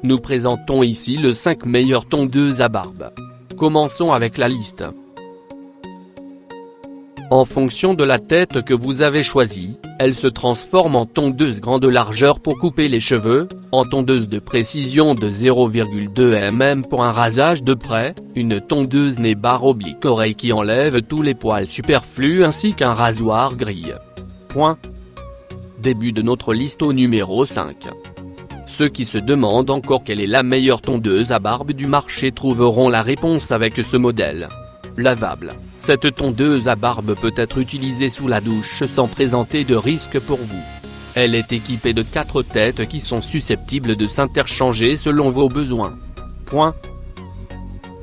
Nous présentons ici les 5 meilleures tondeuses à barbe. Commençons avec la liste. En fonction de la tête que vous avez choisie, elle se transforme en tondeuse grande largeur pour couper les cheveux, en tondeuse de précision de 0,2 mm pour un rasage de près, une tondeuse nez barre oblique oreille qui enlève tous les poils superflus ainsi qu'un rasoir grille. Début de notre liste au numéro 5. Ceux qui se demandent encore quelle est la meilleure tondeuse à barbe du marché trouveront la réponse avec ce modèle. Lavable. Cette tondeuse à barbe peut être utilisée sous la douche sans présenter de risque pour vous. Elle est équipée de 4 têtes qui sont susceptibles de s'interchanger selon vos besoins.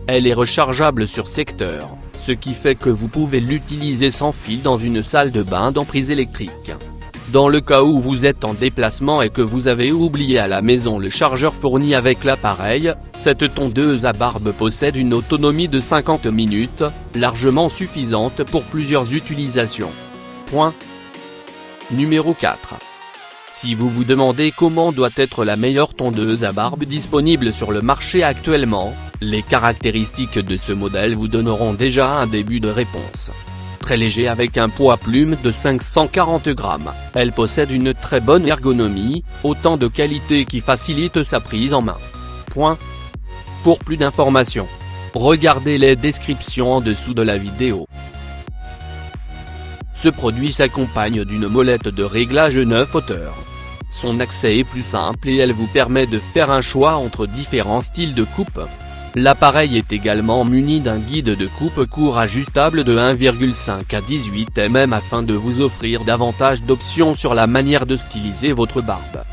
Elle est rechargeable sur secteur, ce qui fait que vous pouvez l'utiliser sans fil dans une salle de bain en prise électrique. Dans le cas où vous êtes en déplacement et que vous avez oublié à la maison le chargeur fourni avec l'appareil, cette tondeuse à barbe possède une autonomie de 50 minutes, largement suffisante pour plusieurs utilisations. Numéro 4. Si vous vous demandez comment doit être la meilleure tondeuse à barbe disponible sur le marché actuellement, les caractéristiques de ce modèle vous donneront déjà un début de réponse. Très léger avec un poids plume de 540 grammes, elle possède une très bonne ergonomie, autant de qualité qui facilite sa prise en main. Pour plus d'informations, regardez les descriptions en dessous de la vidéo. Ce produit s'accompagne d'une molette de réglage 9 hauteurs. Son accès est plus simple et elle vous permet de faire un choix entre différents styles de coupe. L'appareil est également muni d'un guide de coupe court ajustable de 1,5 à 18 mm afin de vous offrir davantage d'options sur la manière de styliser votre barbe.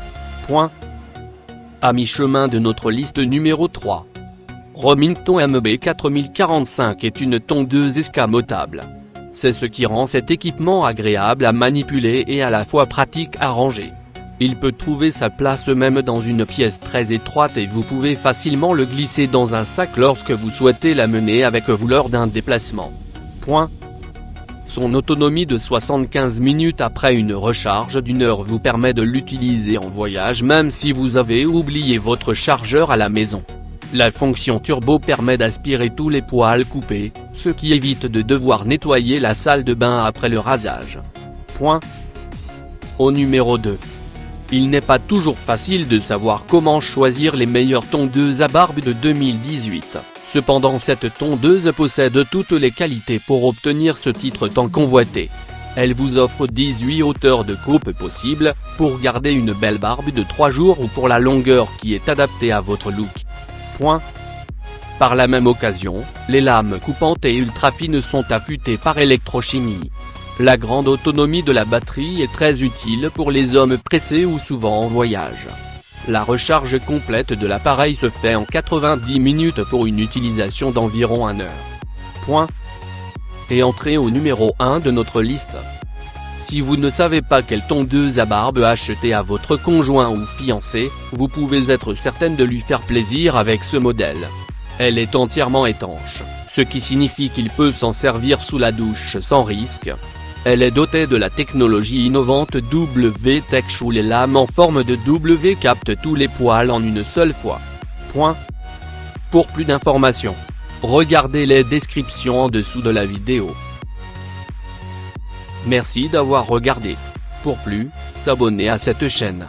À mi-chemin de notre liste numéro 3. Remington MB 4045 est une tondeuse escamotable. C'est ce qui rend cet équipement agréable à manipuler et à la fois pratique à ranger. Il peut trouver sa place même dans une pièce très étroite et vous pouvez facilement le glisser dans un sac lorsque vous souhaitez l'amener avec vous lors d'un déplacement. Son autonomie de 75 minutes après une recharge d'1 heure vous permet de l'utiliser en voyage même si vous avez oublié votre chargeur à la maison. La fonction turbo permet d'aspirer tous les poils coupés, ce qui évite de devoir nettoyer la salle de bain après le rasage. Au numéro 2. Il n'est pas toujours facile de savoir comment choisir les meilleures tondeuses à barbe de 2018. Cependant cette tondeuse possède toutes les qualités pour obtenir ce titre tant convoité. Elle vous offre 18 hauteurs de coupe possibles, pour garder une belle barbe de 3 jours ou pour la longueur qui est adaptée à votre look. Par la même occasion, les lames coupantes et ultra fines sont affûtées par électrochimie. La grande autonomie de la batterie est très utile pour les hommes pressés ou souvent en voyage. La recharge complète de l'appareil se fait en 90 minutes pour une utilisation d'environ 1 heure. Et entrez au numéro 1 de notre liste. Si vous ne savez pas quelle tondeuse à barbe acheter à votre conjoint ou fiancé, vous pouvez être certaine de lui faire plaisir avec ce modèle. Elle est entièrement étanche, ce qui signifie qu'il peut s'en servir sous la douche sans risque. Elle est dotée de la technologie innovante W-Tech où les lames en forme de W captent tous les poils en une seule fois. Pour plus d'informations, regardez les descriptions en dessous de la vidéo. Merci d'avoir regardé. Pour plus, s'abonner à cette chaîne.